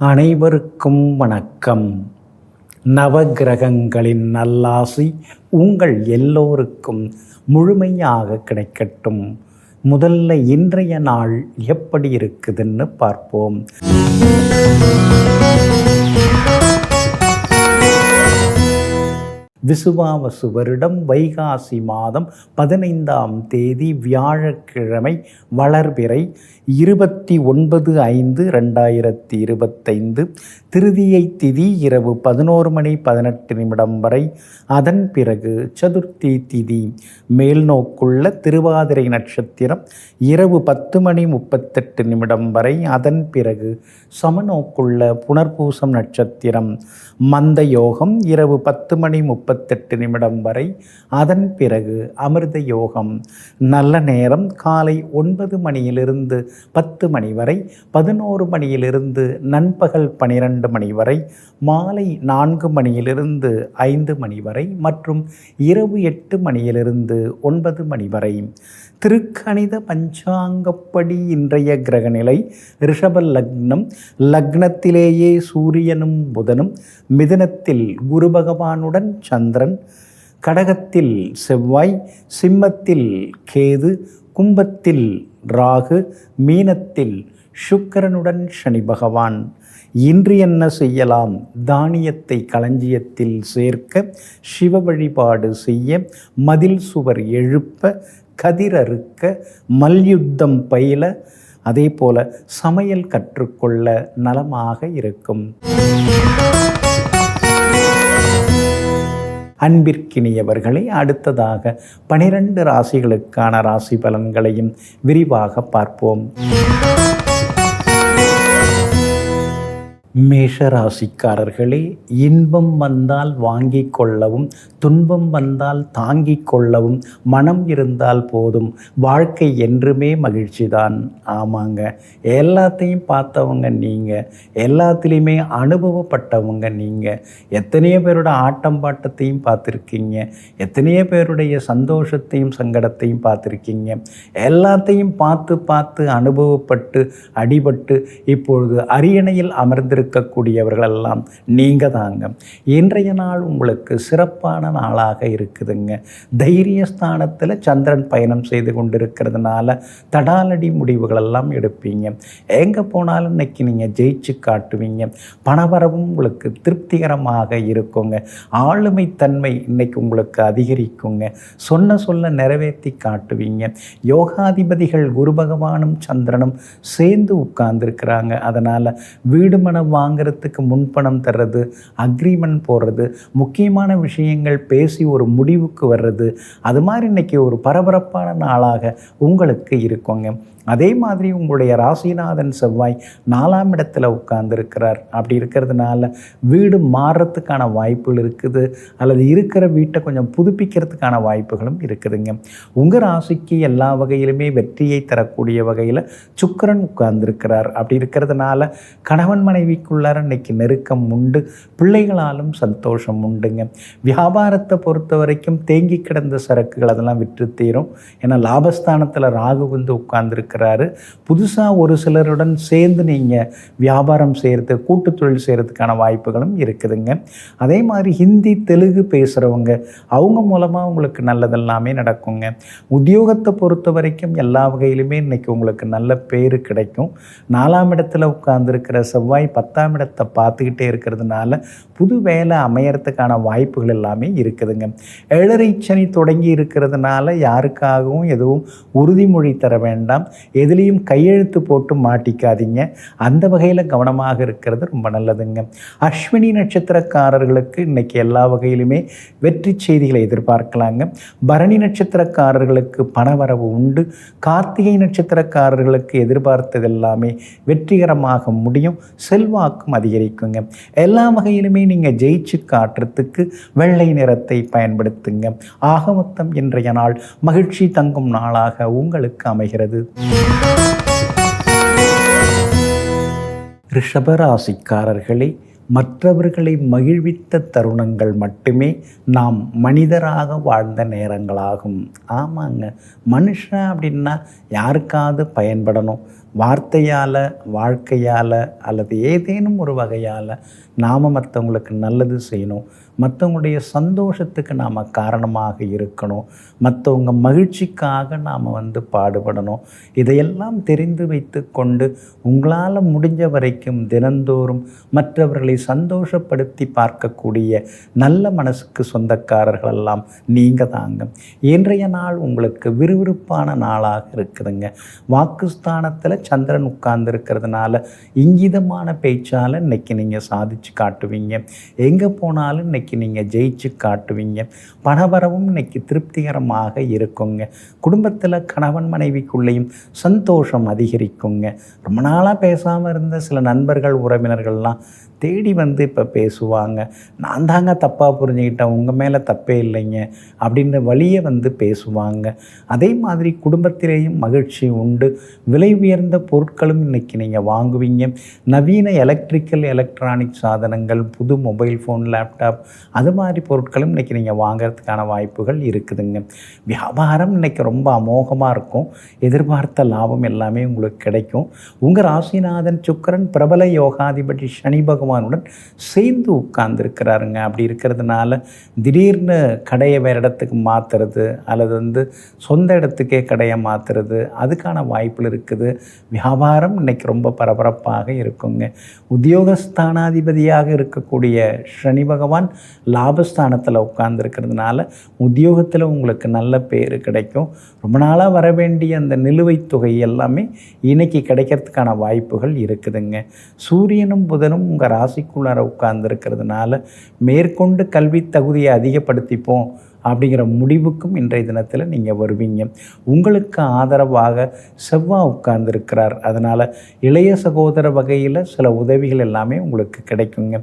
அனைவருக்கும் வணக்கம். நவகிரகங்களின் நல்லாசி உங்கள் எல்லோருக்கும் முழுமையாக கிடைக்கட்டும். முதல்ல இன்றைய நாள் எப்படி இருக்குதுன்னு பார்ப்போம். விசுவாவசு வருடம் வைகாசி மாதம் 15ஆம் தேதி வியாழக்கிழமை, வளர்பிறை 29/5/2025. திருதியை திதி இரவு 11:18 வரை. அதன் பிறகு சதுர்த்தி திதி. மேல்நோக்குள்ள திருவாதிரை நட்சத்திரம் இரவு 10:38 வரை. அதன் பிறகு சமநோக்குள்ள புனர்பூசம் நட்சத்திரம். மந்த யோகம் இரவு 10:38 வரை. அதன் பிறகு அமிர்த யோகம். நல்ல நேரம் காலை 9 மணியிலிருந்து 10 மணி வரை, 11 மணியிலிருந்து நண்பகல் 12 மணி வரை, மாலை 4 மணியிலிருந்து 5 மணி வரை மற்றும் இரவு 8 மணியிலிருந்து 9 மணி வரை. திருக்கணித பஞ்சாங்கப்படி இன்றைய கிரகநிலை: ரிஷப லக்னம். லக்னத்திலேயே சூரியனும் புதனும், மிதுனத்தில் குரு பகவானுடன் சந்திரன், கடகத்தில் செவ்வாய், சிம்மத்தில் கேது, கும்பத்தில் ராகு, மீனத்தில் சுக்கிரனுடன் சனி பகவான். இன்று என்ன செய்யலாம்? தானியத்தை களஞ்சியத்தில் சேர்க்க, சிவ வழிபாடு செய்ய, மதில் சுவர் எழுப்ப, கதிர் அறுக்க, மல்யுத்தம் பயில, அதே போல சமையல் கற்றுக்கொள்ள நலமாக இருக்கும். அன்பிற்கினியவர்களை, அடுத்ததாக 12 ராசிகளுக்கான ராசி பலன்களையும் விரிவாக பார்ப்போம். மேஷ ராசிக்காரர்களே, இன்பம் வந்தால் வாங்கி கொள்ளவும், துன்பம் வந்தால் தாங்கிக் கொள்ளவும் மனம் இருந்தால் போதும். வாழ்க்கை என்றுமே மகிழ்ச்சி தான். ஆமாங்க, எல்லாத்தையும் பார்த்தவங்க நீங்கள், எல்லாத்துலேயுமே அனுபவப்பட்டவங்க நீங்கள். எத்தனையோ பேரோட ஆட்டம் பாட்டத்தையும் பார்த்துருக்கீங்க, எத்தனையோ பேருடைய சந்தோஷத்தையும் சங்கடத்தையும் பார்த்துருக்கீங்க. எல்லாத்தையும் பார்த்து அனுபவப்பட்டு அடிபட்டு இப்பொழுது அரியணையில் இருக்கக்கூடியவர்களெல்லாம் நீங்கள் தாங்க. இன்றைய நாள் உங்களுக்கு சிறப்பான நாளாக இருக்குதுங்க. தைரியஸ்தானத்தில் சந்திரன் பயணம் செய்து கொண்டிருக்கிறதுனால தடாலடி முடிவுகளெல்லாம் எடுப்பீங்க. எங்கே போனாலும் இன்னைக்கு நீங்கள் ஜெயிச்சு காட்டுவீங்க. பணவரவும் உங்களுக்கு திருப்திகரமாக இருக்குங்க. ஆளுமை தன்மை இன்னைக்கு உங்களுக்கு அதிகரிக்குங்க. சொல்ல நிறைவேற்றி காட்டுவீங்க. யோகாதிபதிகள் குரு பகவானும் சந்திரனும் சேர்ந்து உட்கார்ந்துருக்கிறாங்க. அதனால் வீடு மனம் வாங்கிறதுக்கு முன்பணம் தர்றது, அக்ரிமெண்ட் போடுறது, முக்கியமான விஷயங்கள் பேசி ஒரு முடிவுக்கு வர்றது, அது மாதிரி இன்றைக்கி ஒரு பரபரப்பான நாளாக உங்களுக்கு இருக்குங்க. அதே மாதிரி உங்களுடைய ராசிநாதன் செவ்வாய் 4ஆம் இடத்துல உட்கார்ந்துருக்கிறார். அப்படி இருக்கிறதுனால வீடு மாறுறதுக்கான வாய்ப்புகள் இருக்குது, அல்லது இருக்கிற வீட்டை கொஞ்சம் புதுப்பிக்கிறதுக்கான வாய்ப்புகளும் இருக்குதுங்க. உங்கள் ராசிக்கு எல்லா வகையிலுமே வெற்றியை தரக்கூடிய வகையில் சுக்கிரன் உட்கார்ந்துருக்கிறார். அப்படி இருக்கிறதுனால கணவன் மனைவிக்குள்ளார இன்னைக்கு நெருக்கம் உண்டு, பிள்ளைகளாலும் சந்தோஷம் உண்டுங்க. வியாபாரத்தை பொறுத்த வரைக்கும் தேங்கி கிடந்த சரக்குகள் அதெல்லாம் விற்று தீரும். ஏன்னா லாபஸ்தானத்தில் ராகு வந்து உட்கார்ந்துருக்கு. புதுசாக ஒரு சிலருடன் சேர்ந்து நீங்கள் வியாபாரம் செய்கிறது, கூட்டு தொழில் செய்கிறதுக்கான வாய்ப்புகளும் இருக்குதுங்க. அதே மாதிரி ஹிந்தி தெலுங்கு பேசுகிறவங்க, அவங்க மூலமாக உங்களுக்கு நல்லதெல்லாமே நடக்குங்க. உத்தியோகத்தை பொறுத்த வரைக்கும் எல்லா வகையிலுமே இன்றைக்கி உங்களுக்கு நல்ல பேர் கிடைக்கும். 4ஆம் இடத்துல உட்கார்ந்துருக்கிற செவ்வாய் 10ஆம் இடத்தை பார்த்துக்கிட்டே இருக்கிறதுனால புது வேலை அமையறதுக்கான வாய்ப்புகள் எல்லாமே இருக்குதுங்க. 7.5 சனி தொடங்கி இருக்கிறதுனால யாருக்காகவும் எதுவும் உறுதிமொழி தர வேண்டாம். எதுலேயும் கையெழுத்து போட்டு மாட்டிக்காதீங்க. அந்த வகையில் கவனமாக இருக்கிறது ரொம்ப நல்லதுங்க. அஸ்வினி நட்சத்திரக்காரர்களுக்கு இன்றைக்கி எல்லா வகையிலுமே வெற்றி செய்திகளை எதிர்பார்க்கலாங்க. பரணி நட்சத்திரக்காரர்களுக்கு பணவரவு உண்டு. கார்த்திகை நட்சத்திரக்காரர்களுக்கு எதிர்பார்த்தது எல்லாமே வெற்றிகரமாக முடியும். செல்வாக்கும் அதிகரிக்குங்க. எல்லா வகையிலுமே நீங்கள் ஜெயிச்சு காட்டுறதுக்கு வெள்ளை நிறத்தை பயன்படுத்துங்க. ஆக மொத்தம் இன்றைய நாள் மகிழ்ச்சி தங்கும் நாளாக உங்களுக்கு அமைகிறது. ரிஷபராசிக்காரர்களே, மற்றவர்களை மகிழ்வித்த தருணங்கள் மட்டுமே நாம் மனிதராக வாழ்ந்த நேரங்களாகும். ஆமாங்க, மனுஷன் அப்படின்னா யாருக்காவது பயன்படணும், வார்த்தையால், வாழ்க்கையால் அல்லது ஏதேனும் ஒரு வகையால் நாம் மற்றவங்களுக்கு நல்லது செய்யணும், மற்றவங்களுடைய சந்தோஷத்துக்கு நாம் காரணமாக இருக்கணும், மற்றவங்க மகிழ்ச்சிக்காக நாம் பாடுபடணும். இதையெல்லாம் தெரிந்து வைத்து கொண்டு உங்களால் முடிஞ்ச வரைக்கும் தினந்தோறும் மற்றவர்களை சந்தோஷப்படுத்தி பார்க்கக்கூடிய நல்ல மனசுக்கு சொந்தக்காரர்களெல்லாம் நீங்கள் தாங்க. இன்றைய நாள் உங்களுக்கு விறுவிறுப்பான நாளாக இருக்குதுங்க. வாக்குஸ்தானத்தில் சந்திரன் உட்கார்ந்து இருக்கிறதுனால இங்கிதமான பேச்சால் இன்றைக்கி நீங்கள் சாதிச்சு காட்டுவீங்க. எங்கே போனாலும் இன்றைக்கி நீங்கள் ஜெயிச்சு காட்டுவீங்க. பணவரவும் இன்றைக்கி திருப்திகரமாக இருக்குங்க. குடும்பத்தில் கணவன் மனைவிக்குள்ளேயும் சந்தோஷம் அதிகரிக்குங்க. ரொம்ப நாளாக பேசாமல் இருந்த சில நண்பர்கள், உறவினர்கள்லாம் தேடி இப்போ பேசுவாங்க. நான் தாங்க தப்பாக புரிஞ்சுக்கிட்டேன், உங்கள் மேலே தப்பே இல்லைங்க அப்படின்ற வழியை பேசுவாங்க. அதே மாதிரி குடும்பத்திலேயும் மகிழ்ச்சி உண்டு. விலை உயர்ந்த பொருட்களும் இன்றைக்கி நீங்கள் வாங்குவீங்க. நவீன எலக்ட்ரானிக் சாதனங்கள், புது மொபைல் ஃபோன், லேப்டாப் அது மாதிரி பொருட்களும் இன்றைக்கி நீங்கள் வாங்கிறதுக்கான வாய்ப்புகள் இருக்குதுங்க. வியாபாரம் இன்றைக்கி ரொம்ப அமோகமாக இருக்கும். எதிர்பார்த்த லாபம் எல்லாமே உங்களுக்கு கிடைக்கும். உங்கள் ராசிநாதன் சுக்கிரன் பிரபல யோகாதிபதி சனி பகவானுடன் சேர்ந்து உட்கார்ந்துருக்கிறாருங்க. அப்படி இருக்கிறதுனால திடீர்னு கடையை வேறு இடத்துக்கு மாற்றுறது அல்லது சொந்த இடத்துக்கே கடையை மாற்றுறது அதுக்கான வாய்ப்புகள் இருக்குது. வியாபாரம் இன்றைக்கி ரொம்ப பரபரப்பாக இருக்குங்க. உத்தியோகஸ்தானாதிபதியாக இருக்கக்கூடிய சனி பகவான் லாபஸ்தானத்தில் உட்கார்ந்துருக்கிறதுனால உத்தியோகத்தில் உங்களுக்கு நல்ல பேர் கிடைக்கும். ரொம்ப நாளாக வர வேண்டிய அந்த நிலுவைத் தொகை எல்லாமே இன்னைக்கு கிடைக்கிறதுக்கான வாய்ப்புகள் இருக்குதுங்க. சூரியனும் புதனும் உங்கள் ராசிக்குள்ளார உட்கார்ந்துருக்கிறதுனால மேற்கொண்டு கல்வி தகுதியை அதிகப்படுத்திப்போம் அப்படிங்கிற முடிவுக்கும் இன்றைய தினத்தில் நீங்கள் வருவீங்க. உங்களுக்கு ஆதரவாக செவ்வாய் உட்கார்ந்துருக்கிறார். அதனால் இளைய சகோதர வகையில் சில உதவிகள் எல்லாமே உங்களுக்கு கிடைக்குங்க.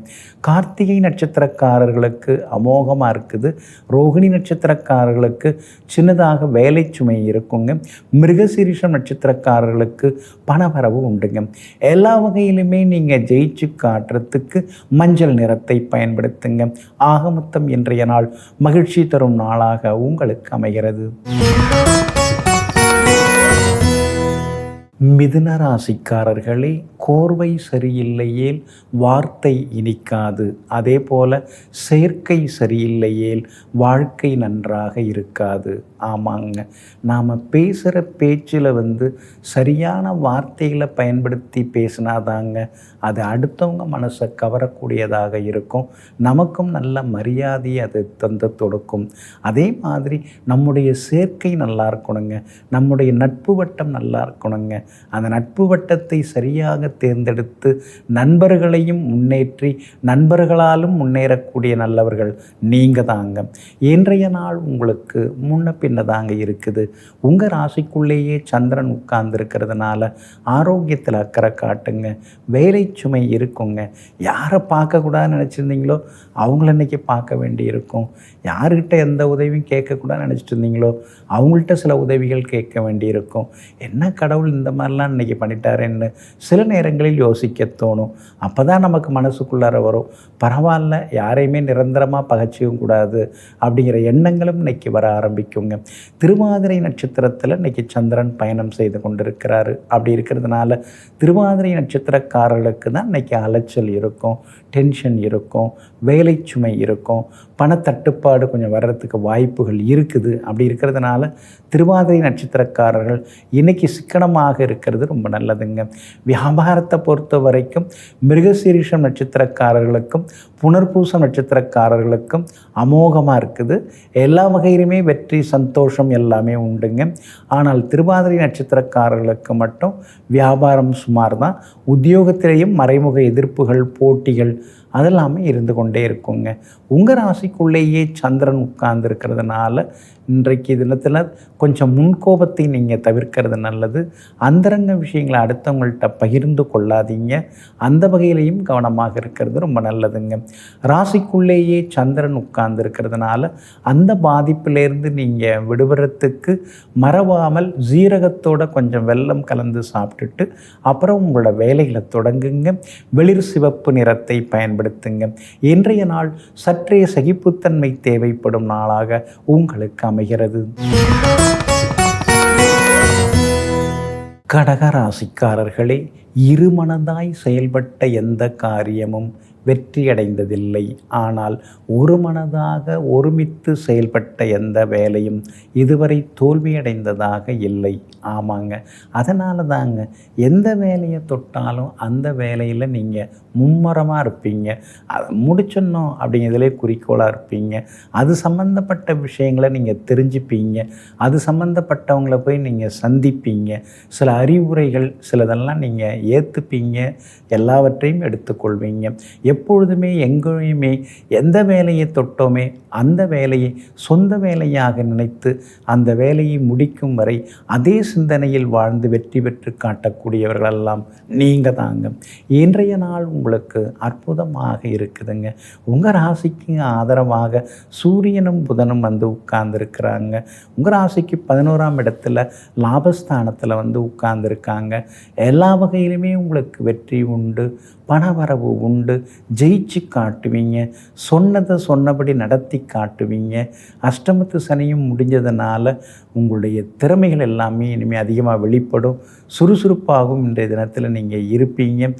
கார்த்திகை நட்சத்திரக்காரர்களுக்கு அமோகமாக இருக்குது. ரோகிணி நட்சத்திரக்காரர்களுக்கு சின்னதாக வேலை சுமை இருக்குங்க. மிருகசீரிஷம் நட்சத்திரக்காரர்களுக்கு பணவரவு உண்டுங்க. எல்லா வகையிலுமே நீங்கள் ஜெயிச்சு காட்டுறதுக்கு மஞ்சள் நிறத்தை பயன்படுத்துங்க. ஆக மொத்தம் இன்றைய நாள் மகிழ்ச்சி தரும் நாளாக உங்களுக்கு அமைகிறது. மிதுன ராசிக்காரர்களே, கோர்வை சரியில்லையேல் வார்த்தை இனிக்காது. அதே போல் சேர்க்கை சரியில்லையேல் வாழ்க்கை நன்றாக இருக்காது. ஆமாங்க, நாம் பேசுகிற பேச்சில் சரியான வார்த்தைகளை பயன்படுத்தி பேசினாதாங்க அது அடுத்தவங்க மனசை கவரக்கூடியதாக இருக்கும். நமக்கும் நல்ல மரியாதையை அது தந்து கொடுக்கும். அதே மாதிரி நம்முடைய சேர்க்கை நல்லா இருக்கணுங்க. நம்முடைய நட்பு வட்டம் நல்லா இருக்கணுங்க. அந்த நட்பு வட்டத்தை சரியாக தேர்ந்தெடுத்து நண்பர்களையும் முன்னேற்றி நண்பர்களாலும் முன்னேறக்கூடிய நல்லவர்கள் நீங்கள் தாங்க. இன்றைய நாள் உங்களுக்கு முன்ன பின்ன தாங்க இருக்குது. உங்கள் ராசிக்குள்ளேயே சந்திரன் உட்கார்ந்துருக்கிறதுனால ஆரோக்கியத்தில் அக்கறை காட்டுங்க. வேலை சுமை இருக்குங்க. யாரை பார்க்கக்கூடாதுன்னு நினச்சிருந்தீங்களோ அவங்கள இன்றைக்கி பார்க்க வேண்டி இருக்கும். யார்கிட்ட எந்த உதவியும் கேட்கக்கூடாதுன்னு நினச்சிட்டு இருந்தீங்களோ அவங்கள்ட்ட சில உதவிகள் கேட்க வேண்டி இருக்கும். என்ன கடவுள் இந்த மாதிரிலாம் இன்றைக்கி பண்ணிட்டாருன்னு சில நேரங்களில் யோசிக்க தோணும். அப்போ தான் நமக்கு மனசுக்குள்ளார வரும், பரவாயில்ல, யாரையுமே நிரந்தரமாக பகைச்சியும் கூடாது அப்படிங்கிற எண்ணங்களும் இன்றைக்கி வர ஆரம்பிக்குங்க. திருவாதிரை நட்சத்திரத்தில் இன்றைக்கி சந்திரன் பயணம் செய்து கொண்டிருக்கிறாரு. அப்படி இருக்கிறதுனால திருவாதிரை நட்சத்திரக்காரர்களுக்கு தான் இன்றைக்கி அலைச்சல் இருக்கும், டென்ஷன் இருக்கும், வேலை சுமை இருக்கும், பணத்தட்டுப்பாடு கொஞ்சம் வர்றதுக்கு வாய்ப்புகள் இருக்குது. அப்படி இருக்கிறதுனால திருவாதிரை நட்சத்திரக்காரர்கள் இன்றைக்கி சிக்கனமாக இருக்கிறது ரொம்ப நல்லதுங்க. வியாபாரத்தை பொறுத்த வரைக்கும் மிருகசீரிஷம் நட்சத்திரக்காரர்களுக்கும் புனர்பூசம் நட்சத்திரக்காரர்களுக்கும் அமோகமாக இருக்குது. எல்லா வகையிலுமே வெற்றி, சந்தோஷம் எல்லாமே உண்டுங்க. ஆனால் திருவாதிரை நட்சத்திரக்காரர்களுக்கு மட்டும் வியாபாரம் சுமார் தான். உத்தியோகத்திலேயும் மறைமுக எதிர்ப்புகள், போட்டிகள் அதெல்லாமே இருந்து கொண்டே இருக்குங்க. உங்கள் ராசிக்குள்ளேயே சந்திரன் உட்கார்ந்துருக்கிறதுனால இன்றைக்கு தினத்தில் கொஞ்சம் முன்கோபத்தை நீங்கள் தவிர்க்கிறது நல்லது. அந்தரங்க விஷயங்களை அடுத்தவங்கள்ட்ட பகிர்ந்து கொள்ளாதீங்க. அந்த வகையிலையும் கவனமாக இருக்கிறது ரொம்ப நல்லதுங்க. ராசிக்குள்ளேயே சந்திரன் உட்கார்ந்துருக்கிறதுனால அந்த பாதிப்பிலேருந்து நீங்கள் விடுபடுறதுக்கு மறவாமல் ஜீரகத்தோட கொஞ்சம் வெல்லம் கலந்து சாப்பிட்டுட்டு அப்புறம் உங்களோட வேலைகளை தொடங்குங்க. வெளிர் சிவப்பு நிறத்தை பயன்படுத்துங்க. இன்றைய நாள் சற்றே சகிப்புத்தன்மை தேவைப்படும் நாளாக உங்களுக்கு அமைகிறது. கடகராசிக்காரர்களே, இருமனதாய் செயல்பட்ட எந்த காரியமும் வெற்றியடைந்ததில்லை. ஆனால் ஒரு மனதாக ஒருமித்து செயல்பட்ட எந்த வேலையும் இதுவரை தோல்வியடைந்ததாக இல்லை. ஆமாங்க, அதனால தாங்க எந்த வேலையை தொட்டாலும் அந்த வேலையில் நீங்கள் மும்முரமாக இருப்பீங்க. அதை முடிச்சிடணும் அப்படிங்கிறதுலே குறிக்கோளாக இருப்பீங்க. அது சம்மந்தப்பட்ட விஷயங்களை நீங்கள் தெரிஞ்சுப்பீங்க. அது சம்மந்தப்பட்டவங்களை போய் நீங்கள் சந்திப்பீங்க. சில அறிவுரைகள் சிலதெல்லாம் நீங்கள் ஏற்றுப்பீங்க. எல்லாவற்றையும் எடுத்துக்கொள்வீங்க. எப்பொழுதுமே எங்கேயுமே எந்த வேலையை தொட்டோமே அந்த வேலையை சொந்த வேலையாக நினைத்து அந்த வேலையை முடிக்கும் வரை அதே சிந்தனையில் வாழ்ந்து வெற்றி பெற்று காட்டக்கூடியவர்களெல்லாம் நீங்கள் தாங்க. இன்றைய நாள் உங்களுக்கு அற்புதமாக இருக்குதுங்க. உங்கள் ராசிக்கு ஆதரவாக சூரியனும் புதனும் வந்து உட்கார்ந்துருக்கிறாங்க. உங்கள் ராசிக்கு 11ஆம் இடத்துல லாபஸ்தானத்தில் வந்து உட்கார்ந்துருக்காங்க. எல்லா வகையிலுமே உங்களுக்கு வெற்றி உண்டு, பணவரவு உண்டு, ஜெயிச்சு காட்டுவீங்க. சொன்னதை சொன்னபடி நடத்தி காட்டுவீங்க. அஷ்டமத்து சனியும் முடிஞ்சதுனால உங்களுடைய திறமைகள் எல்லாமே இனிமேல் அதிகமாக வெளிப்படும். சுறுசுறுப்பாகவும் இன்றைய தினத்தில் நீங்கள் இருப்பீங்க.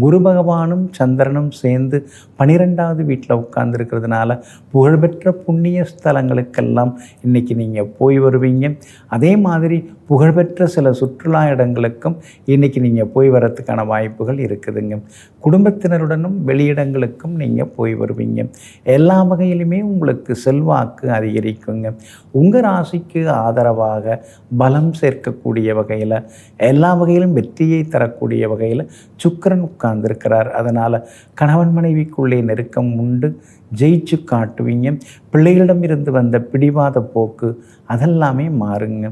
குரு பகவானும் சந்திரனும் சேர்ந்து 12வது வீட்டில் உட்கார்ந்துருக்கிறதுனால புகழ்பெற்ற புண்ணிய ஸ்தலங்களுக்கெல்லாம் இன்றைக்கி நீங்கள் போய் வருவீங்க. அதே மாதிரி புகழ்பெற்ற சில சுற்றுலா இடங்களுக்கும் இன்றைக்கி நீங்கள் போய் வரத்துக்கான வாய்ப்புகள் இருக்குதுங்க. குடும்பத்தினருடனும் வெளியிடங்களுக்கும் நீங்கள் போய் வருவீங்க. எல்லா வகையிலுமே உங்களுக்கு செல்வாக்கு அதிகரிக்குங்க. உங்கள் ராசிக்கு ஆதரவாக பலம் சேர்க்கக்கூடிய வகையில் எல்லா வகையிலும் வெற்றியை தரக்கூடிய வகையில் சுக்கிரன் உட்கார்ந்துருக்கிறார். அதனால் கணவன் மனைவிக்குள்ளே நெருக்கம் உண்டு, ஜெயிச்சு காட்டுவீங்க. பிள்ளைகளிடமிருந்து வந்த பிடிவாத போக்கு அதெல்லாமே மாறுங்க.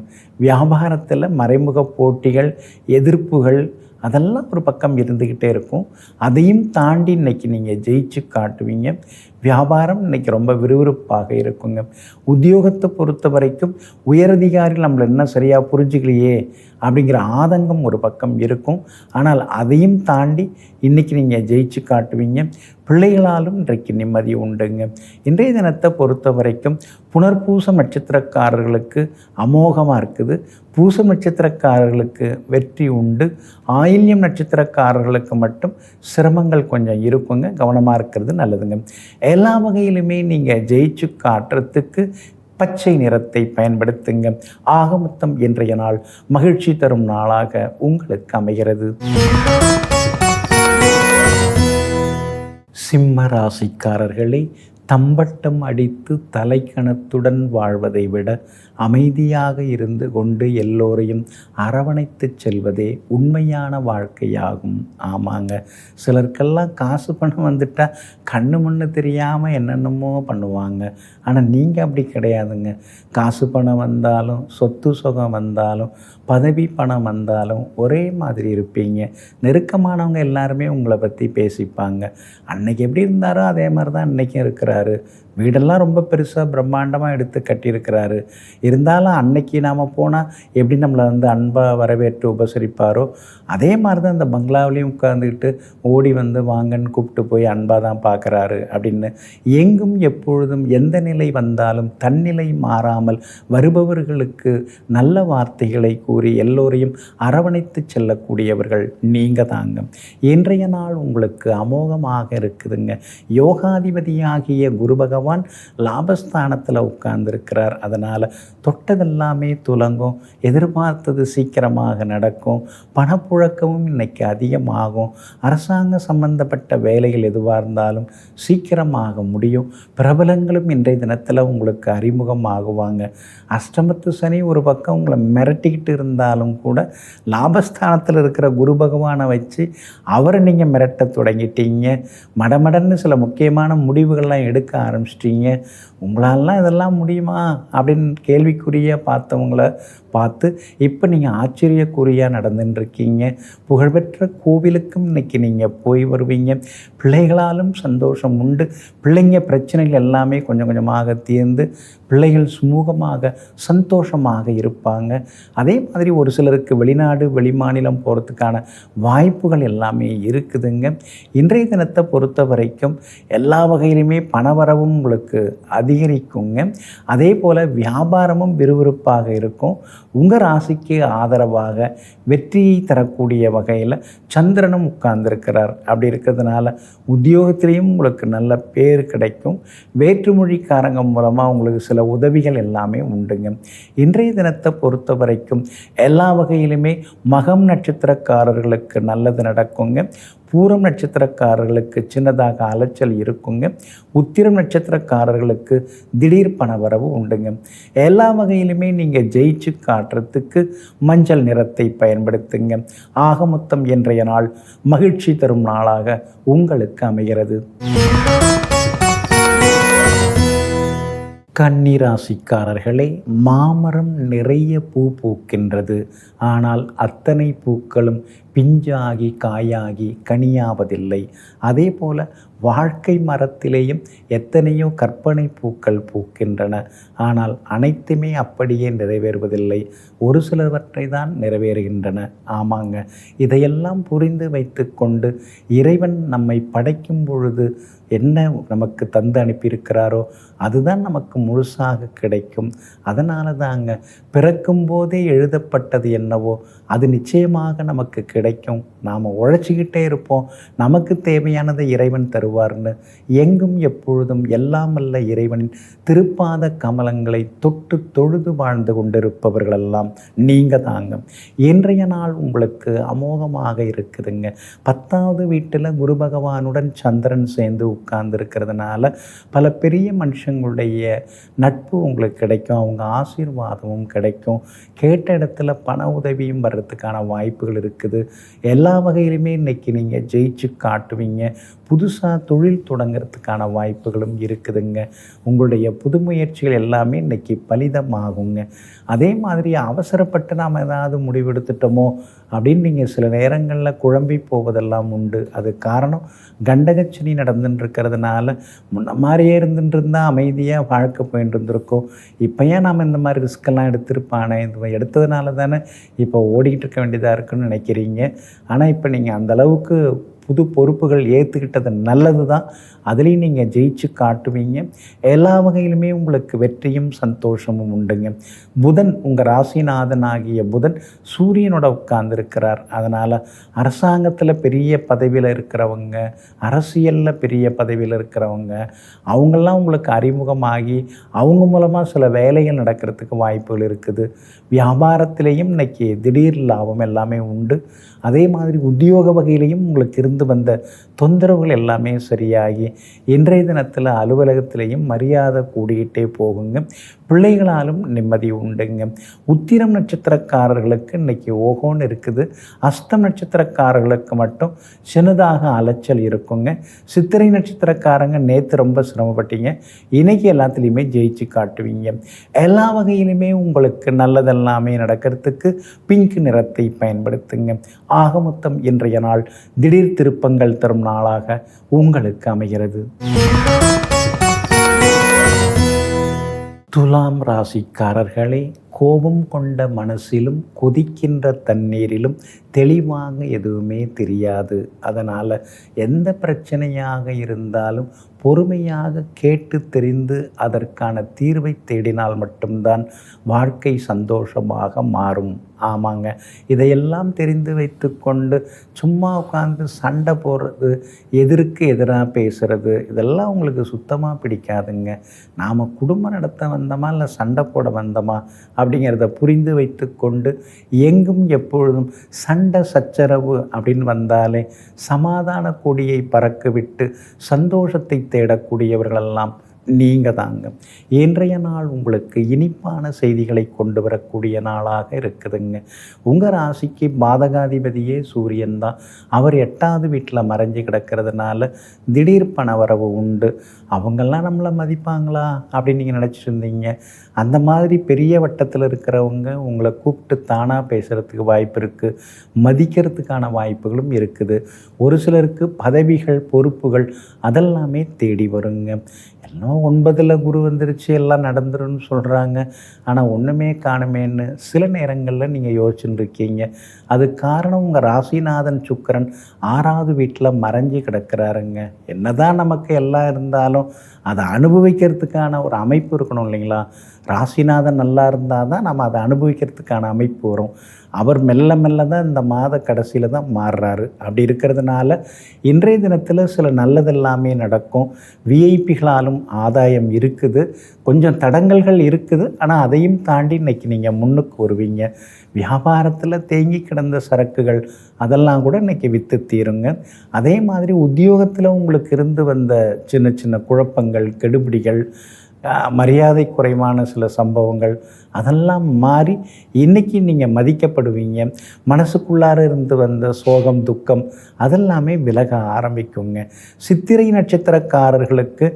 வியாபாரத்தில் மறைமுக போட்டிகள், எதிர்ப்புகள் அதெல்லாம் ஒரு பக்கம் இருந்துக்கிட்டே இருக்கும். அதையும் தாண்டி இன்றைக்கி நீங்கள் ஜெயிச்சு காட்டுவீங்க. வியாபாரம் இன்றைக்கி ரொம்ப விறுவிறுப்பாக இருக்குங்க. உத்தியோகத்தை பொறுத்த வரைக்கும் உயரதிகாரிகள் நம்மளை என்ன சரியாக புரிஞ்சுக்கலையே அப்படிங்கிற ஆதங்கம் ஒரு பக்கம் இருக்கும். ஆனால் அதையும் தாண்டி இன்றைக்கி நீங்கள் ஜெயிச்சு காட்டுவீங்க. பிள்ளைகளாலும் இன்றைக்கு நிம்மதி உண்டுங்க. இன்றைய தினத்தை பொறுத்த வரைக்கும் புனர்பூசம் நட்சத்திரக்காரர்களுக்கு அமோகமாக இருக்குது. பூசம் நட்சத்திரக்காரர்களுக்கு வெற்றி உண்டு. ஆயில்யம் நட்சத்திரக்காரர்களுக்கு மட்டும் சிரமங்கள் கொஞ்சம் இருக்குங்க. கவனமாக இருக்கிறது நல்லதுங்க. எல்லா வகையிலுமே நீங்கள் ஜெயிச்சு காட்டுறதுக்கு பச்சை நிறத்தை பயன்படுத்துங்க. ஆக மொத்தம் இன்றைய நாள் மகிழ்ச்சி தரும் நாளாக உங்களுக்கு அமைகிறது. சிம்ம ராசிக்காரர்களே, தம்பட்டம் அடித்து தலைக்கணத்துடன் வாழ்வதை விட அமைதியாக இருந்து கொண்டு எல்லோரையும் அரவணைத்து செல்வதே உண்மையான வாழ்க்கையாகும். ஆமாங்க, சிலருக்கெல்லாம் காசு பணம் வந்துட்டால் கண்ணு மண்ணு தெரியாமல் என்னென்னமோ பண்ணுவாங்க. ஆனால் நீங்கள் அப்படி கிடையாதுங்க. காசு பணம் வந்தாலும் சொத்து சுகம் வந்தாலும் பதவி பணம் வந்தாலும் ஒரே மாதிரி இருப்பீங்க. நெருக்கமானவங்க எல்லாருமே உங்களை பற்றி பேசிப்பாங்க. அன்னைக்கு எப்படி இருந்தாரோ அதே மாதிரி தான் இன்றைக்கும் இருக்கிறாரு. வீடெல்லாம் ரொம்ப பெருசாக பிரம்மாண்டமாக எடுத்து கட்டியிருக்கிறாரு. இருந்தாலும் அன்னைக்கு நாம் போனால் எப்படி நம்மளை வந்து அன்பாக வரவேற்று உபசரிப்பாரோ அதே மாதிரி தான் இந்த பங்களாவிலையும் உட்காந்துக்கிட்டு ஓடி வந்து வாங்கன்னு கூப்பிட்டு போய் அன்பாக தான் பார்க்குறாரு அப்படின்னு எங்கும் எப்பொழுதும் எந்த நிலை வந்தாலும் தன்னிலை மாறாமல் வருபவர்களுக்கு நல்ல வார்த்தைகளை கூறி எல்லோரையும் அரவணைத்து செல்லக்கூடியவர்கள் நீங்கள் தாங்க. இன்றைய நாள் உங்களுக்கு அமோகமாக இருக்குதுங்க. யோகாதிபதியாகிய குரு பகவான் லாபஸ்தானத்தில் உட்கார்ந்துருக்கிறார். அதனால் தொட்டதெல்லாமே துலங்கும். எதிர்பார்த்தது சீக்கிரமாக நடக்கும். பணப்புழக்கமும் இன்னைக்கு அதிகமாகும். அரசாங்க சம்பந்தப்பட்ட வேலைகள் எதுவாக இருந்தாலும் சீக்கிரமாக முடியும். பிரபலங்களும் இன்றைய தினத்தில் உங்களுக்கு அறிமுகம் ஆகுவாங்க. அஷ்டமத்து சனி ஒரு பக்கம் உங்களை மிரட்டிக்கிட்டு இருந்தாலும் கூட லாபஸ்தானத்தில் இருக்கிற குரு பகவானை வச்சு அவரை நீங்கள் மிரட்ட தொடங்கிட்டீங்க. மடமடன்னு சில முக்கியமான முடிவுகள்லாம் எடுக்க ஆரம்பிச்சிட்டீங்க. உங்களாலாம் இதெல்லாம் முடியுமா அப்படின்னு கேள்விக்குறியாக பார்த்தவங்கள பார்த்து இப்போ நீங்கள் ஆச்சரியக்குறியாக நடந்துட்டுருக்கீங்க. புகழ்பெற்ற கோவிலுக்கும் இன்றைக்கி நீங்கள் போய் வருவீங்க. பிள்ளைகளாலும் சந்தோஷம் உண்டு. பிள்ளைங்க பிரச்சனைகள் எல்லாமே கொஞ்சம் கொஞ்சமாக தீர்ந்து பிள்ளைகள் சுமூகமாக சந்தோஷமாக இருப்பாங்க. அதே மாதிரி ஒரு சிலருக்கு வெளிநாடு வெளிமாநிலம் போகிறதுக்கான வாய்ப்புகள் எல்லாமே இருக்குதுங்க. இன்றைய தினத்தை பொறுத்த வரைக்கும் எல்லா வகையிலுமே பணவரவும் உங்களுக்கு அதிகரிக்குங்க. அதே போல் வியாபாரமும் விறுவிறுப்பாக இருக்கும். உங்கள் ராசிக்கு ஆதரவாக வெற்றியை தரக்கூடிய வகையில் சந்திரனும் உட்கார்ந்துருக்கிறார். அப்படி இருக்கிறதுனால உத்தியோகத்திலையும் உங்களுக்கு நல்ல பேர் கிடைக்கும். வேற்றுமொழிக்காரங்க மூலமாக உங்களுக்கு சில உதவிகள் எல்லாமே உண்டுங்க. இன்றைய தினத்தை பொறுத்த வரைக்கும் எல்லா வகையிலுமே மகம் நட்சத்திரக்காரர்களுக்கு நல்லது நடக்குங்க. பூரம் நட்சத்திரக்காரர்களுக்கு சின்னதாக அலைச்சல் இருக்குங்க. உத்திரம் நட்சத்திரக்காரர்களுக்கு திடீர் பணவரவு உண்டுங்க. எல்லா வகையிலுமே நீங்கள் ஜெயிச்சு காட்டுறதுக்கு மஞ்சள் நிறத்தை பயன்படுத்துங்க. ஆக மொத்தம் இன்றைய நாள் மகிழ்ச்சி தரும் நாளாக உங்களுக்கு அமைகிறது. கன்னிராசிக்காரர்களே, மாமரம் நிறைய பூ பூக்கின்றது. ஆனால் அத்தனை பூக்களும் பிஞ்சாகி காயாகி கனியாவதில்லை. அதே போல் வாழ்க்கை மரத்திலேயும் எத்தனையோ கற்பனை பூக்கள் பூக்கின்றன. ஆனால் அனைத்துமே அப்படியே நிறைவேறுவதில்லை. ஒரு சிலவற்றை தான் நிறைவேறுகின்றன. ஆமாங்க, இதையெல்லாம் புரிந்து வைத்து கொண்டு இறைவன் நம்மை படைக்கும் பொழுது என்ன நமக்கு தந்து அனுப்பியிருக்கிறாரோ அதுதான் நமக்கு முழுசாக கிடைக்கும். அதனால தாங்க பிறக்கும் போதே எழுதப்பட்டது என்னவோ அது நிச்சயமாக நமக்கு கிடைக்கும். நாம் உழைச்சிக்கிட்டே இருப்போம். நமக்கு தேவையானதை இறைவன் தருவார்னு எங்கும் எப்பொழுதும் எல்லாம் வல்ல இறைவனின் திருப்பாத கமலங்களை தொட்டு தொழுது வாழ்ந்து கொண்டிருப்பவர்களெல்லாம் நீங்கள் தாங்க. இன்றைய நாள் உங்களுக்கு அமோகமாக இருக்குதுங்க. 10வது வீட்டில் குரு பகவானுடன் சந்திரன் சேர்ந்து உட்கார்ந்து இருக்கிறதுனால பல பெரிய மனுஷங்களுடைய நட்பு உங்களுக்கு கிடைக்கும். அவங்க ஆசீர்வாதமும் கிடைக்கும். கேட்ட இடத்துல பண உதவியும் வர்றதுக்கான வாய்ப்புகள் இருக்குது. எல்லா வகையிலுமே இன்றைக்கி நீங்கள் ஜெயிச்சு காட்டுவீங்க. புதுசாக தொழில் தொடங்கிறதுக்கான வாய்ப்புகளும் இருக்குதுங்க. உங்களுடைய புது முயற்சிகள் எல்லாமே இன்றைக்கி பலிதமாகுங்க. அதே மாதிரி அவசரப்பட்டு நாம் ஏதாவது முடிவெடுத்துட்டோமோ அப்படின்னு நீங்கள் சில நேரங்களில் குழம்பி போவதெல்லாம் உண்டு. அது காரணம் கண்டகச்சனி நடந்துட்டு இருக்கிறதுனால. முன்ன மாதிரியே இருந்துட்டு இருந்தால் அமைதியாக வாழ்க்கை போயிட்டு இருந்திருக்கோம். இப்போ ஏன் நாம் இந்த மாதிரி ரிஸ்கெல்லாம் எடுத்திருப்பானே, இது எடுத்ததுனால தானே இப்போ ஓடிக்கிட்டு இருக்க வேண்டியதாக இருக்குன்னு நினைக்கிறீங்க. ஆனால் இப்போ நீங்கள் அந்தளவுக்கு புது பொறுப்புகள் ஏற்றுக்கிட்டது நல்லது தான். அதுலேயும் நீங்கள் ஜெயிச்சு காட்டுவீங்க. எல்லா வகையிலுமே உங்களுக்கு வெற்றியும் சந்தோஷமும் உண்டுங்க. புதன் உங்கள் ராசிநாதன் ஆகிய புதன் சூரியனோட உட்கார்ந்துருக்கிறார். அதனால் அரசாங்கத்தில் பெரிய பதவியில் இருக்கிறவங்க, அரசியலில் பெரிய பதவியில் இருக்கிறவங்க, அவங்கெல்லாம் உங்களுக்கு அறிமுகமாகி அவங்க மூலமாக சில வேலைகள் நடக்கிறதுக்கு வாய்ப்புகள் இருக்குது. வியாபாரத்திலேயும் இன்றைக்கி திடீர் லாபம் எல்லாமே உண்டு. அதே மாதிரி உத்தியோக வகையிலையும் உங்களுக்கு இருந்து வந்த தொந்தரவுகள் எல்லாமே சரியாகி இன்றைய தினத்தில் அலுவலகத்திலையும் மரியாதை கூடிக்கிட்டே போகுங்க. பிள்ளைகளாலும் நிம்மதி உண்டுங்க. உத்திரம் நட்சத்திரக்காரர்களுக்கு இன்றைக்கி ஓகோன்னு இருக்குது. அஸ்தம் நட்சத்திரக்காரர்களுக்கு மட்டும் சின்னதாக அலைச்சல் இருக்குங்க. சித்திரை நட்சத்திரக்காரங்க நேற்று ரொம்ப சிரமப்பட்டீங்க. இன்றைக்கி எல்லாத்துலேயுமே ஜெயிச்சு காட்டுவீங்க. எல்லா வகையிலுமே உங்களுக்கு நல்லதெல்லாமே நடக்கிறதுக்கு பிங்க் நிறத்தை பயன்படுத்துங்க. ஆக மொத்தம் இன்றைய நாள் திடீர் திருப்பங்கள் தரும் நாளாக உங்களுக்கு அமைகிறது. துலாம் ராசிக்காரர்களே, கோபம் கொண்ட மனசிலும் கொதிக்கின்ற தண்ணீரிலும் தெளிவாக எதுவுமே தெரியாது. அதனால் எந்த பிரச்சனையாக இருந்தாலும் பொறுமையாக கேட்டு தெரிந்து அதற்கான தீர்வை தேடினால் மட்டும்தான் வாழ்க்கை சந்தோஷமாக மாறும். ஆமாங்க, இதையெல்லாம் தெரிந்து வைத்து கொண்டு சும்மா உட்காந்து சண்டை போடுறது, எதிர்க்கு எதிராக பேசுகிறது, இதெல்லாம் உங்களுக்கு சுத்தமாக பிடிக்காதுங்க. நாம் குடும்பம் நடத்த வந்தோமா இல்லை சண்டை போட வந்தோமா அப்படிங்கிறத புரிந்து வைத்து கொண்டு எங்கும் எப்பொழுதும் சண்டை சச்சரவு அப்படின்னு வந்தாலே சமாதான கொடியை பறக்க விட்டு சந்தோஷத்தை தேடக்கூடியவர்களெல்லாம் நீங்கள் தாங்க. இன்றைய நாள் உங்களுக்கு இனிப்பான செய்திகளை கொண்டு வரக்கூடிய நாளாக இருக்குதுங்க. உங்கள் ராசிக்கு பாதகாதிபதியே சூரியன் தான். அவர் 8வது வீட்டில் மறைஞ்சு கிடக்கிறதுனால திடீர் பணவரவு உண்டு. அவங்கெல்லாம் நம்மளை மதிப்பாங்களா அப்படின்னு நீங்கள் நினச்சிட்டு இருந்தீங்க. அந்த மாதிரி பெரிய வட்டத்தில் இருக்கிறவங்க உங்களை கூப்பிட்டு தானாக பேசுகிறதுக்கு வாய்ப்பு இருக்குது. மதிக்கிறதுக்கான வாய்ப்புகளும் இருக்குது. ஒரு சிலருக்கு பதவிகள் பொறுப்புகள் அதெல்லாமே தேடி வருங்க. எல்லாம் என்னமோ 9ல் குரு வந்துருச்சு எல்லாம் நடந்துரும்னு சொல்கிறாங்க, ஆனால் ஒன்றுமே காணுமேன்னு சில நேரங்களில் நீங்கள் யோசிச்சுட்டு இருக்கீங்க. அது காரணம் உங்கள் ராசிநாதன் சுக்கிரன் 6வது வீட்டில் மறைஞ்சு கிடக்கிறாருங்க. என்னதான் நமக்கு எல்லாம் இருந்தாலும் அதை அனுபவிக்கிறதுக்கான ஒரு அமைப்பு இருக்கணும் இல்லைங்களா? ராசிநாதன் நல்லா இருந்தால் தான் நம்ம அதை அனுபவிக்கிறதுக்கான அமைப்பு வரும். அவர் மெல்ல மெல்ல தான் இந்த மாத கடைசியில் தான் மாறுறாரு. அப்படி இருக்கிறதுனால இன்றைய தினத்தில் சில நல்லதெல்லாமே நடக்கும். விஐபிகளாலும் ஆதாயம் இருக்குது, கொஞ்சம் தடங்கல்கள் இருக்குது, ஆனால் அதையும் தாண்டி இன்றைக்கி நீங்கள் முன்னுக்கு வருவீங்க. வியாபாரத்தில் தேங்கி கிடந்த சரக்குகள் அதெல்லாம் கூட இன்றைக்கி விற்று தீருங்க. அதே மாதிரி உத்தியோகத்தில் உங்களுக்கு இருந்து வந்த சின்ன சின்ன குழப்பங்கள், கெடுபிடிகள், மரியாதை குறைவான சில சம்பவங்கள் அதெல்லாம் மாறி இன்றைக்கி நீங்கள் மதிக்கப்படுவீங்க. மனசுக்குள்ளார இருந்து வந்த சோகம், துக்கம் அதெல்லாமே விலக ஆரம்பிக்குங்க. சித்திரை நட்சத்திரக்காரர்களுக்கு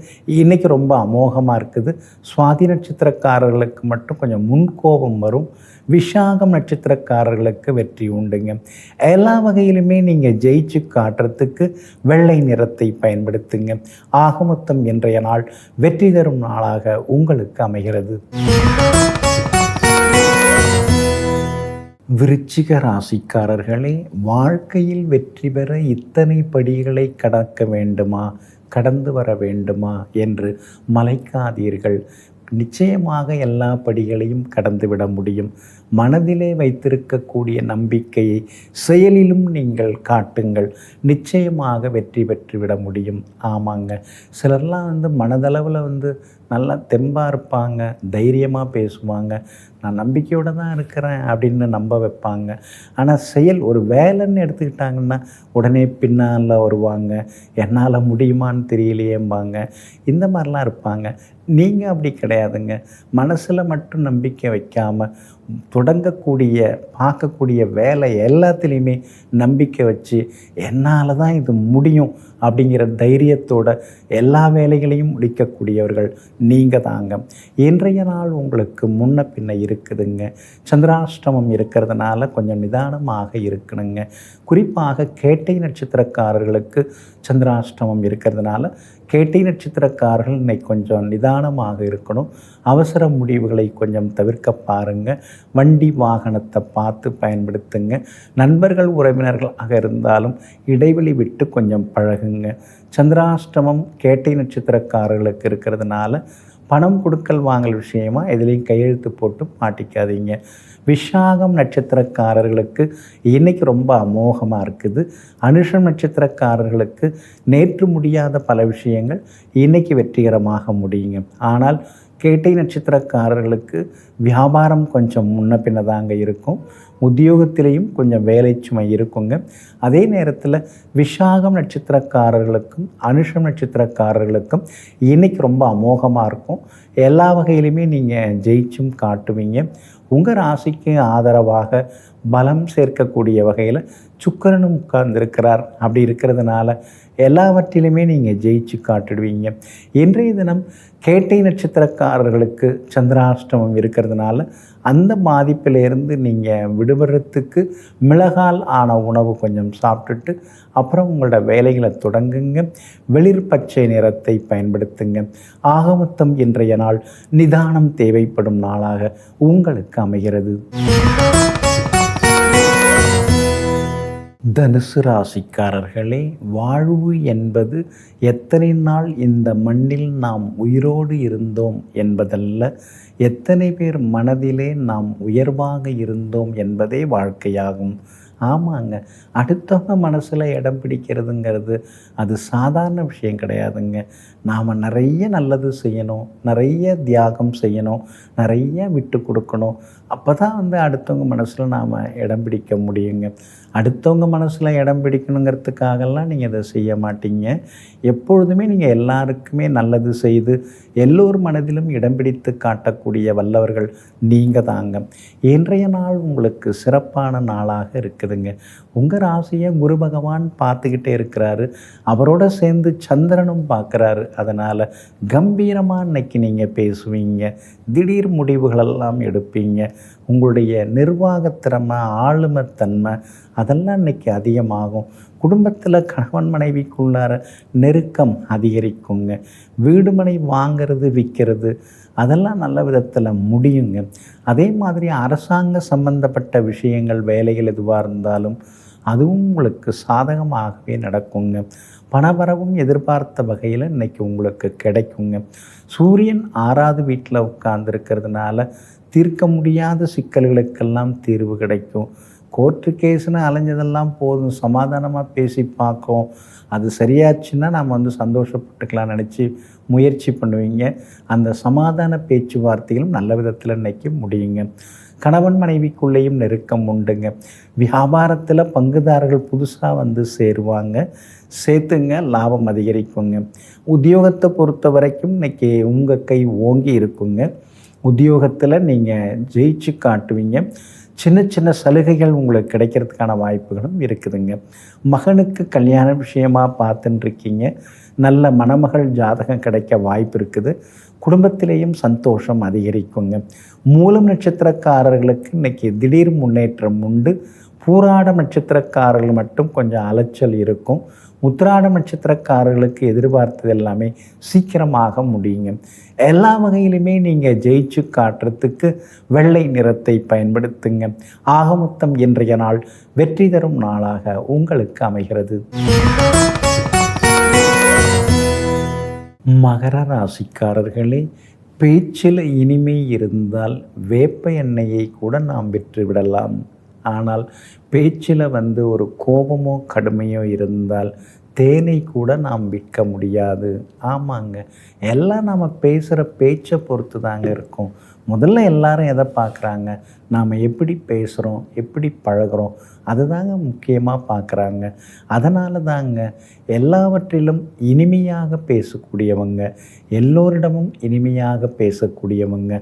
இன்றைக்கி ரொம்ப அமோகமாக இருக்குது. சுவாதி நட்சத்திரக்காரர்களுக்கு மட்டும் கொஞ்சம் முன்கோபம் வரும். விஷாகம் நட்சத்திரக்காரர்களுக்கு வெற்றி உண்டுங்க. எல்லா வகையிலுமே நீங்கள் ஜெயிச்சு காட்டுறதுக்கு வெள்ளை நிறத்தை பயன்படுத்துங்க. ஆக மொத்தம் இன்றைய நாள் வெற்றி தரும் நாளாக உங்களுக்கு அமைகிறது. விருச்சிக ராசிக்காரர்களே, வாழ்க்கையில் வெற்றி பெற இத்தனை படிகளை கடக்க வேண்டுமா, கடந்து வர வேண்டுமா என்று மலைக்காதீர்கள். நிச்சயமாக எல்லா படிகளையும் கடந்துவிட முடியும். மனதிலே வைத்திருக்கக்கூடிய நம்பிக்கையை செயலிலும் நீங்கள் காட்டுங்கள். நிச்சயமாக வெற்றி பெற்றுவிட முடியும். ஆமாங்க, சிலர்லாம் மனதளவில் நல்லா தெம்பாக இருப்பாங்க, தைரியமாக பேசுவாங்க, நான் நம்பிக்கையோடு தான் இருக்கிறேன் அப்படின்னு நம்ப வைப்பாங்க. ஆனால் செயல் ஒரு வேலைன்னு எடுத்துக்கிட்டாங்கன்னா உடனே பின்னால் வருவாங்க, என்னால் முடியுமான்னு தெரியலையேம்பாங்க. இந்த மாதிரிலாம் இருப்பாங்க. நீங்கள் அப்படி கிடையாதுங்க. மனசில் மட்டும் நம்பிக்கை வைக்காமல் தொடங்கக்கூடிய பார்க்கக்கூடிய வேலை எல்லாத்துலேயுமே நம்பிக்கை வச்சு என்னால் தான் இது முடியும் அப்படிங்கிற தைரியத்தோட எல்லா வேலைகளையும் முடிக்கக்கூடியவர்கள் நீங்கள் தாங்க. இன்றைய நாள் உங்களுக்கு முன்ன பின்ன இருக்குதுங்க. சந்திராஷ்டமம் இருக்கிறதுனால கொஞ்சம் நிதானமாக இருக்கணுங்க. குறிப்பாக கேட்டை நட்சத்திரக்காரர்களுக்கு சந்திராஷ்டமம் இருக்கிறதுனால கேட்டை நட்சத்திரக்காரர்கள் இன்னைக்கு கொஞ்சம் நிதானமாக இருக்கணும். அவசர முடிவுகளை கொஞ்சம் தவிர்க்க பாருங்கள். வண்டி வாகனத்தை பார்த்து பயன்படுத்துங்க. நண்பர்கள் உறவினர்களாக இருந்தாலும் இடைவெளி விட்டு கொஞ்சம் பழகுங்க. சந்திராஷ்டமம் கேட்டை நட்சத்திரக்காரர்களுக்கு இருக்கிறதுனால பணம் கொடுக்கல் வாங்கல் விஷயமாக எதுலேயும் கையெழுத்து போட்டு மாட்டிக்காதீங்க. விஷாகம் நட்சத்திரக்காரர்களுக்கு இன்றைக்கி ரொம்ப அமோகமாக இருக்குது. அனுஷம் நட்சத்திரக்காரர்களுக்கு நேற்று முடியாத பல விஷயங்கள் இன்றைக்கி வெற்றிகரமாக முடியுங்க. ஆனால் கேட்டை நட்சத்திரக்காரர்களுக்கு வியாபாரம் கொஞ்சம் முன்ன பின்ன தாங்க இருக்கும். உத்தியோகத்திலையும் கொஞ்சம் வேலை சுமை இருக்குங்க. அதே நேரத்தில் விஷாகம் நட்சத்திரக்காரர்களுக்கும் அனுஷம் நட்சத்திரக்காரர்களுக்கும் இன்றைக்கி ரொம்ப அமோகமாக இருக்கும். எல்லா வகையிலுமே நீங்கள் ஜெயிச்சும் காட்டுவீங்க. உங்கள் ராசிக்கு ஆதரவாக பலம் சேர்க்கக்கூடிய வகையில் சுக்கிரனும் உட்கார்ந்துருக்கிறார். அப்படி இருக்கிறதுனால எல்லாவற்றிலுமே நீங்கள் ஜெயிச்சு காட்டிடுவீங்க. இன்றைய தினம் கேட்டை நட்சத்திரக்காரர்களுக்கு சந்திராஷ்டமம் இருக்கிறதுனால அந்த பாதிப்பிலேருந்து நீங்கள் விடுபடுறதுக்கு மிளகால் ஆன உணவு கொஞ்சம் சாப்பிட்டுட்டு அப்புறம் உங்களோட வேலைகளை தொடங்குங்க. வெளிர் பச்சை நிறத்தை பயன்படுத்துங்க. ஆக மொத்தம் இன்றைய நாள் நிதானம் தேவைப்படும் நாளாக உங்களுக்கு அமைகிறது. தனுசு ராசிக்காரர்களே, வாழ்வு என்பது எத்தனை நாள் இந்த மண்ணில் நாம் உயிரோடு இருந்தோம் என்பதல்ல, எத்தனை பேர் மனதிலே நாம் உயர்வாக இருந்தோம் என்பதே வாழ்க்கையாகும். ஆமாங்க, அடுத்தவங்க மனசில் இடம் பிடிக்கிறதுங்கிறது அது சாதாரண விஷயம் கிடையாதுங்க. நாம் நிறைய நல்லது செய்யணும், நிறைய தியாகம் செய்யணும், நிறைய விட்டு கொடுக்கணும். அப்போ தான் அடுத்தவங்க மனசில் நாம் இடம் பிடிக்க முடியுங்க. அடுத்தவங்க மனசில் இடம் பிடிக்கணுங்கிறதுக்காகலாம் நீங்கள் இதை செய்ய மாட்டீங்க. எப்பொழுதுமே நீங்கள் எல்லாருக்குமே நல்லது செய்து எல்லோர் மனதிலும் இடம் பிடித்து காட்டக்கூடிய வல்லவர்கள் நீங்கள் தாங்க. இன்றைய நாள் உங்களுக்கு சிறப்பான நாளாக இருக்குதுங்க. உங்கள் ராசியை குரு பகவான் பார்த்துக்கிட்டே இருக்கிறாரு. அவரோட சேர்ந்து சந்திரனும் பார்க்குறாரு. அதனால் கம்பீரமாக இன்னைக்கு நீங்கள் பேசுவீங்க. திடீர் முடிவுகளெல்லாம் எடுப்பீங்க. உங்களுடைய நிர்வாகத்திறமை, ஆளுமைத்தன்மை அதெல்லாம் இன்றைக்கி அதிகமாகும். குடும்பத்தில் கணவன் மனைவிக்குள்ளார நெருக்கம் அதிகரிக்குங்க. வீடு மனை வாங்கிறது விற்கிறது அதெல்லாம் நல்ல விதத்தில் முடியுங்க. அதே மாதிரி அரசாங்க சம்பந்தப்பட்ட விஷயங்கள் வேலைகள் எதுவாக இருந்தாலும் அதுவும் உங்களுக்கு சாதகமாகவே நடக்குங்க. பணவரவும் எதிர்பார்த்த வகையில் இன்றைக்கி உங்களுக்கு கிடைக்குங்க. சூரியன் 6வது வீட்டில் உட்கார்ந்துருக்கிறதுனால தீர்க்க முடியாத சிக்கல்களுக்கெல்லாம் தீர்வு கிடைக்கும். கோர்ட்டு கேஸுன்னு அலைஞ்சதெல்லாம் போதும், சமாதானமாக பேசி பார்க்கும், அது சரியாச்சுன்னா நாம் சந்தோஷப்பட்டுக்கலாம் நினச்சி முயற்சி பண்ணுவீங்க. அந்த சமாதான பேச்சுவார்த்தைகளும் நல்ல விதத்தில் இன்றைக்கி முடியுங்க. கணவன் மனைவிக்குள்ளேயும் நெருக்கம் உண்டுங்க. வியாபாரத்தில் பங்குதாரர்கள் புதுசாக சேருவாங்க, சேர்த்துங்க, லாபம் அதிகரிக்குங்க. உத்தியோகத்தை பொறுத்த வரைக்கும் இன்றைக்கி உங்கள் கை ஓங்கி இருக்குங்க. உத்தியோகத்தில் நீங்கள் ஜெயிச்சு காட்டுவீங்க. சின்ன சின்ன சலுகைகள் உங்களுக்கு கிடைக்கிறதுக்கான வாய்ப்புகளும் இருக்குதுங்க. மகனுக்கு கல்யாண விஷயமாக பார்த்துட்டுருக்கீங்க, நல்ல மணமகள் ஜாதகம் கிடைக்க வாய்ப்பு இருக்குது. குடும்பத்திலேயும் சந்தோஷம் அதிகரிக்குங்க. மூலம் நட்சத்திரக்காரர்களுக்கு இன்றைக்கி திடீர் முன்னேற்றம் உண்டு. பூராடம் நட்சத்திரக்காரர்கள் மட்டும் கொஞ்சம் அலைச்சல் இருக்கும். உத்திராடம் நட்சத்திரக்காரர்களுக்கு எதிர்பார்த்தது எல்லாமே சீக்கிரமாக முடியுங்க. எல்லா வகையிலுமே நீங்கள் ஜெயிச்சு காட்டுறதுக்கு வெள்ளை நிறத்தை பயன்படுத்துங்க. ஆகமொத்தம் இன்றைய நாள் வெற்றி தரும் நாளாக உங்களுக்கு அமைகிறது. மகர ராசிக்காரர்களே, பேச்சில் இனிமை இருந்தால் வேப்ப எண்ணெயை கூட நாம் விற்றுவிடலாம். ஆனால் பேச்சில் ஒரு கோபமோ கடுமையோ இருந்தால் தேனை கூட நாம் விற்க முடியாது. ஆமாங்க, எல்லாம் நம்ம பேசுகிற பேச்சை பொறுத்து தாங்க இருக்கும். முதல்ல எல்லாரும் எதை பார்க்குறாங்க, நாம் எப்படி பேசுகிறோம், எப்படி பழகிறோம், அதுதாங்க முக்கியமாக பார்க்குறாங்க. அதனால தாங்க எல்லாவற்றிலும் இனிமையாக பேசக்கூடியவங்க, எல்லோரிடமும் இனிமையாக பேசக்கூடியவங்க,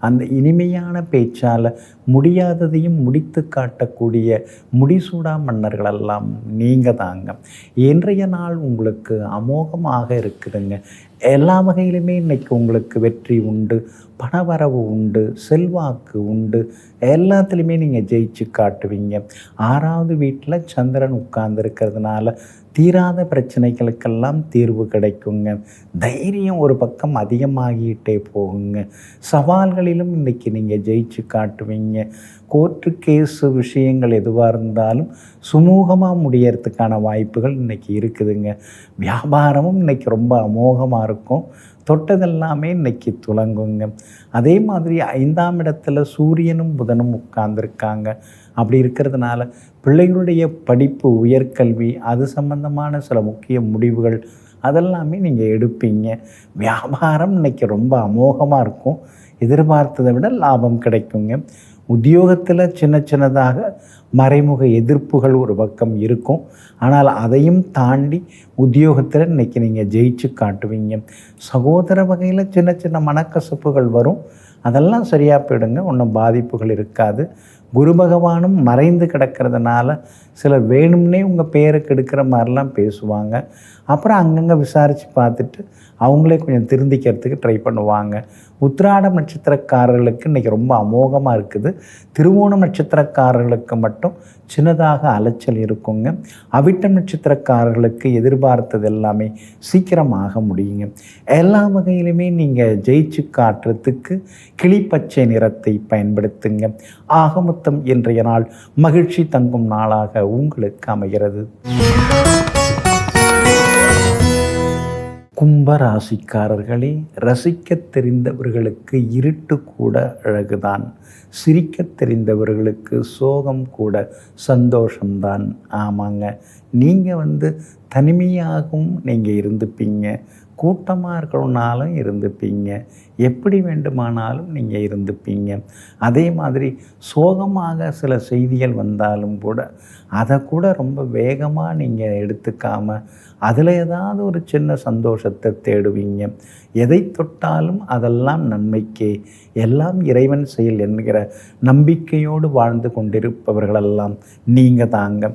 அந்த இனிமையான பேச்சால் முடியாததையும் முடித்து காட்டக்கூடிய முடிசூடா மன்னர்களெல்லாம் நீங்கள் தாங்க. இன்றைய நாள் உங்களுக்கு அமோகமாக இருக்குதுங்க. எல்லா வகையிலுமே இன்றைக்கி உங்களுக்கு வெற்றி உண்டு, பணவரவு உண்டு, செல்வாக்கு உண்டு, எல்லாத்துலேயுமே நீங்கள் ஜெயிச்சு காட்டுவீங்க. 6வது வீட்டில் சந்திரன் உட்கார்ந்துருக்கிறதுனால தீராத பிரச்சனைகளுக்கெல்லாம் தீர்வு கிடைக்குங்க. தைரியம் ஒரு பக்கம் அதிகமாகிட்டே போகுங்க. சவால்களிலும் இன்றைக்கி நீங்கள் ஜெயிச்சு காட்டுவீங்க. கோர்ட்டு கேஸு விஷயங்கள் எதுவாக இருந்தாலும் சுமூகமாக முடியறதுக்கான வாய்ப்புகள் இன்றைக்கி இருக்குதுங்க. வியாபாரமும் இன்றைக்கி ரொம்ப அமோகமாக இருக்கும். தொட்டதெல்லாமே இன்றைக்கி துலங்குங்க. அதே மாதிரி 5ஆம் இடத்துல சூரியனும் புதனும் உட்கார்ந்துருக்காங்க. அப்படி இருக்கிறதுனால பிள்ளைகளுடைய படிப்பு, உயர்கல்வி, அது சம்பந்தமான சில முக்கிய முடிவுகள் அதெல்லாமே நீங்கள் எடுப்பீங்க. வியாபாரம் இன்றைக்கி ரொம்ப அமோகமாக இருக்கும். எதிர்பார்த்ததை விட லாபம் கிடைக்குங்க. உத்தியோகத்தில் சின்ன சின்னதாக மறைமுக எதிர்ப்புகள் ஒரு பக்கம் இருக்கும். ஆனால் அதையும் தாண்டி உத்தியோகத்தில் இன்றைக்கி நீங்கள் ஜெயிச்சு காட்டுவீங்க. சகோதர வகையில் சின்ன சின்ன மனக்கசப்புகள் வரும், அதெல்லாம் சரியாக போயிடுங்க, ஒன்றும் பாதிப்புகள் இருக்காது. குரு பகவானும் மறைந்து கிடக்கிறதுனால சிலர் வேணும்னே உங்கள் பேருக்கு எடுக்கிற மாதிரிலாம் பேசுவாங்க. அப்புறம் அங்கங்கே விசாரித்து பார்த்துட்டு அவங்களே கொஞ்சம் திருந்திக்கிறதுக்கு ட்ரை பண்ணுவாங்க. உத்திராடம் நட்சத்திரக்காரர்களுக்கு இன்றைக்கி ரொம்ப அமோகமாக இருக்குது. திருவோணம் நட்சத்திரக்காரர்களுக்கு மட்டும் சின்னதாக அலைச்சல் இருக்குங்க. அவிட்டம் நட்சத்திரக்காரர்களுக்கு எதிர்பார்த்தது எல்லாமே சீக்கிரமாக முடியுங்க. எல்லா வகையிலுமே நீங்கள் ஜெயிச்சு காட்டுறதுக்கு கிளிப்பச்சை நிறத்தை பயன்படுத்துங்க. ஆகமொத்தம் இன்றைய நாள் மகிழ்ச்சி தங்கும் நாளாக உங்களுக்கு அமைகிறது. கும்பராசிக்காரர்களே, ரசிக்க தெரிந்தவர்களுக்கு இருட்டு கூட அழகுதான், சிரிக்க தெரிந்தவர்களுக்கு சோகம் கூட சந்தோஷம்தான். ஆமாங்க, நீங்கள் தனிமையாகவும் நீங்கள் இருந்துப்பீங்க, கூட்டமாக இருக்கணும்னாலும் இருந்துப்பீங்க, எப்படி வேண்டுமானாலும் நீங்கள் இருந்துப்பீங்க. அதே மாதிரி சோகமாக சில செய்திகள் வந்தாலும் கூட அதை கூட ரொம்ப வேகமாக நீங்கள் எடுத்துக்காமல் அதில் ஏதாவது ஒரு சின்ன சந்தோஷத்தை தேடுவீங்க. எதை தொட்டாலும் அதெல்லாம் நன்மைக்கே, எல்லாம் இறைவன் செயல் என்கிற நம்பிக்கையோடு வாழ்ந்து கொண்டிருப்பவர்களெல்லாம் நீங்கள் தாங்க.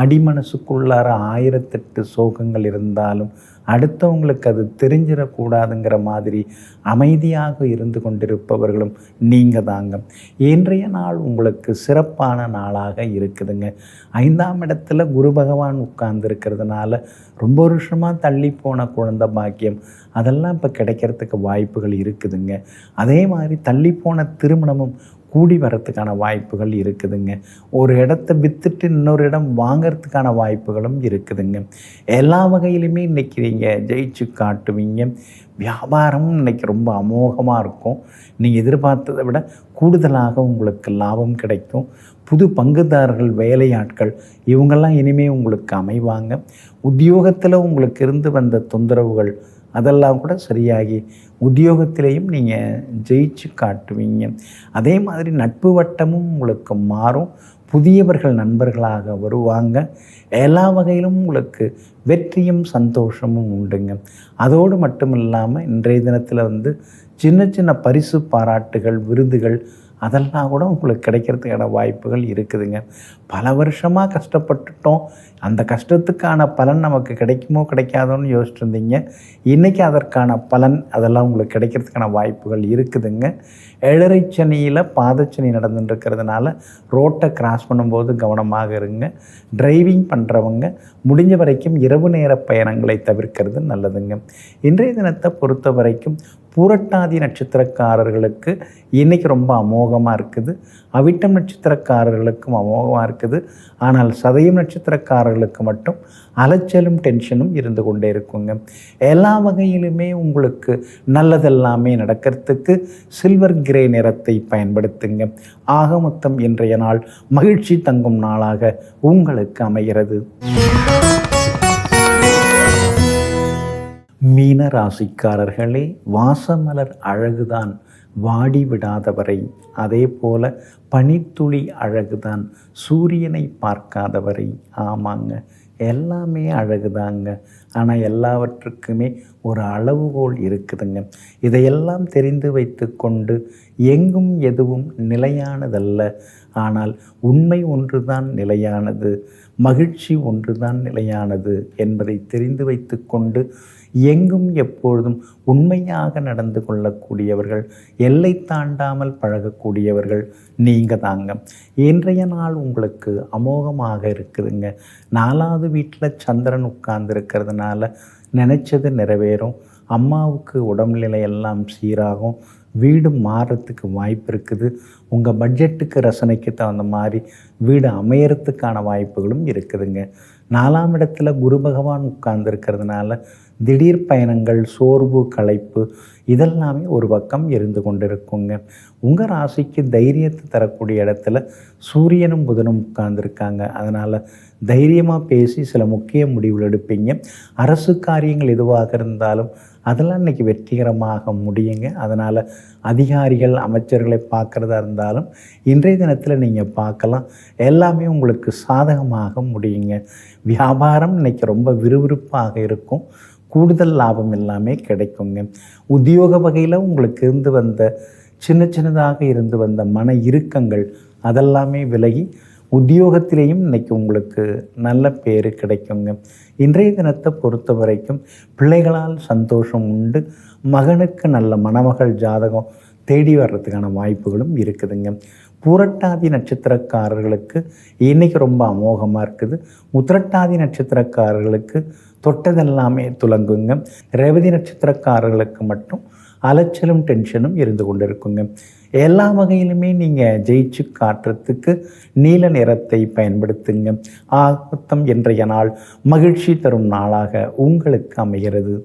அடிமனசுக்குள்ளார 1008 சோகங்கள் இருந்தாலும் அடுத்தவங்களுக்கு அது தெரிஞ்சிடக்கூடாதுங்கிற மாதிரி அமைதியாக இருந்து கொண்டிருப்பவர்களும் நீங்கள் தாங்க. இன்றைய நாள் உங்களுக்கு சிறப்பான நாளாக இருக்குதுங்க. 5ஆம் இடத்துல குரு பகவான் உட்கார்ந்துருக்கிறதுனால ரொம்ப வருஷமாக தள்ளி போன குழந்தை பாக்கியம் அதெல்லாம் இப்போ கிடைக்கிறதுக்கு வாய்ப்புகள் இருக்குதுங்க. அதே மாதிரி தள்ளி போன திருமணமும் கூடி வரத்துக்கான வாய்ப்புகள் இருக்குதுங்க. ஒரு இடத்த விற்றுட்டு இன்னொரு இடம் வாங்கிறதுக்கான வாய்ப்புகளும் இருக்குதுங்க. எல்லா வகையிலுமே இன்றைக்கி நீங்கள் ஜெயிச்சு காட்டுவீங்க. வியாபாரம் இன்றைக்கி ரொம்ப அமோகமாக இருக்கும். நீங்கள் எதிர்பார்த்ததை விட கூடுதலாக உங்களுக்கு லாபம் கிடைக்கும். புது பங்குதாரர்கள், வேலையாட்கள் இவங்கெல்லாம் இனிமேல் உங்களுக்கு அமைவாங்க. உத்தியோகத்தில் உங்களுக்கு இருந்து வந்த தொந்தரவுகள் அதெல்லாம் கூட சரியாகி உத்தியோகத்திலையும் நீங்கள் ஜெயிச்சு காட்டுவீங்க. அதே மாதிரி நட்பு வட்டமும் உங்களுக்கு மாறும். புதியவர்கள் நண்பர்களாக வருவாங்க. எல்லா வகையிலும் உங்களுக்கு வெற்றியும் சந்தோஷமும் உண்டுங்க. அதோடு மட்டும் இல்லாமல் இன்றைய தினத்தில் சின்ன சின்ன பரிசு பாராட்டுகள், விருதுகள் அதெல்லாம் கூட உங்களுக்கு கிடைக்கிறதுக்கான வாய்ப்புகள் இருக்குதுங்க. பல வருஷமாக கஷ்டப்பட்டுட்டோம், அந்த கஷ்டத்துக்கான பலன் நமக்கு கிடைக்குமோ கிடைக்காதோன்னு யோசிச்சுட்டு இருந்தீங்க. இன்றைக்கி அதற்கான பலன் அதெல்லாம் உங்களுக்கு கிடைக்கிறதுக்கான வாய்ப்புகள் இருக்குதுங்க. 7.5 சனியில் பாதச்சனி நடந்துட்டுருக்கிறதுனால ரோட்டை கிராஸ் பண்ணும்போது கவனமாக இருங்க. டிரைவிங் பண்ணுறவங்க முடிஞ்ச வரைக்கும் இரவு நேர பயணங்களை தவிர்க்கிறது நல்லதுங்க. இன்றைய தினத்தை பொறுத்த வரைக்கும் பூரட்டாதி நட்சத்திரக்காரர்களுக்கு இன்றைக்கி ரொம்ப அமோகமாக இருக்குது. அவிட்டம் நட்சத்திரக்காரர்களுக்கும் அமோகமாக இருக்குது. ஆனால் சதயம் நட்சத்திரக்காரர்களுக்கு மட்டும் அலைச்சலும் டென்ஷனும் இருந்து கொண்டே இருக்குங்க. எல்லா வகையிலுமே உங்களுக்கு நல்லதெல்லாமே நடக்கிறதுக்கு சில்வர் கிரே நிறத்தை பயன்படுத்துங்க. ஆக மொத்தம் இன்றைய நாள் மகிழ்ச்சி தங்கும் நாளாக உங்களுக்கு அமைகிறது. மீன ராசிக்காரர்களே, வாசமலர் அழகுதான் வாடி விடாதவரை, அதே போல பனித்துளி அழகுதான் சூரியனை பார்க்காதவரை. ஆமாங்க, எல்லாமே அழகுதாங்க. ஆனால் எல்லாவற்றுக்குமே ஒரு அளவுகோல் இருக்குதுங்க. இதையெல்லாம் தெரிந்து வைத்து கொண்டு எங்கும் எதுவும் நிலையானதல்ல. ஆனால் உண்மை ஒன்றுதான் நிலையானது, மகிழ்ச்சி ஒன்றுதான் நிலையானது என்பதை தெரிந்து வைத்து கொண்டு எங்கும் எப்பொழுதும் உண்மையாக நடந்து கொள்ளக்கூடியவர்கள், எல்லை தாண்டாமல் பழகக்கூடியவர்கள் நீங்கள் தாங்க. இன்றைய நாள் உங்களுக்கு அமோகமாக இருக்குதுங்க. 4வது வீட்டில் சந்திரன் உட்கார்ந்துருக்கிறதுனால நினச்சது நிறைவேறும். அம்மாவுக்கு உடல்நிலை எல்லாம் சீராகும். வீடு மாறுறதுக்கு வாய்ப்பு இருக்குது. உங்கள் பட்ஜெட்டுக்கு ரசனைக்கு தகுந்த மாதிரி வீடு அமையறதுக்கான வாய்ப்புகளும் இருக்குதுங்க. 4ஆம் இடத்துல குரு பகவான் உட்கார்ந்துருக்கிறதுனால திடீர் பயணங்கள், சோர்வு, களைப்பு இதெல்லாமே ஒரு பக்கம் இருந்து கொண்டிருக்குங்க. உங்கள் ராசிக்கு தைரியத்தை தரக்கூடிய இடத்துல சூரியனும் புதனும் உட்கார்ந்துருக்காங்க. அதனால் தைரியமாக பேசி சில முக்கிய முடிவுகள் எடுப்பீங்க. அரசு காரியங்கள் எதுவாக இருந்தாலும் அதெல்லாம் இன்றைக்கி வெற்றிகரமாக முடியுங்க. அதனால் அதிகாரிகள், அமைச்சர்களை பார்க்குறதா இருந்தாலும் இன்றைய தினத்தில் நீங்கள் பார்க்கலாம். எல்லாமே உங்களுக்கு சாதகமாக முடியுங்க. வியாபாரம் இன்றைக்கி ரொம்ப விறுவிறுப்பாக இருக்கும். கூடுதல் லாபம் எல்லாமே கிடைக்குங்க. உத்தியோக வகையில் உங்களுக்கு இருந்து வந்த சின்னதாக இருந்து வந்த மன இறுக்கங்கள் அதெல்லாமே விலகி உத்தியோகத்திலேயும் இன்றைக்கி உங்களுக்கு நல்ல பேர் கிடைக்குங்க. இன்றைய தினத்தை பொறுத்த வரைக்கும் பிள்ளைகளால் சந்தோஷம் உண்டு. மகனுக்கு நல்ல மணமகள் ஜாதகம் தேடி வர்றதுக்கான வாய்ப்புகளும் இருக்குதுங்க. பூரட்டாதி நட்சத்திரக்காரர்களுக்கு இன்றைக்கி ரொம்ப அமோகமாக இருக்குது. உத்திரட்டாதி நட்சத்திரக்காரர்களுக்கு தொட்டதெல்லாமே துலங்குங்க. ரேவதி நட்சத்திரக்காரர்களுக்கு மட்டும் அலைச்சலும் டென்ஷனும் இருந்து கொண்டு இருக்குங்க. எல்லா வகையிலுமே நீங்கள் ஜெயிச்சு காட்டுறதுக்கு நீல நிறத்தை பயன்படுத்துங்க. ஆகத்தம் இன்றைய நாள் மகிழ்ச்சி தரும் நாளாக உங்களுக்கு அமைகிறது.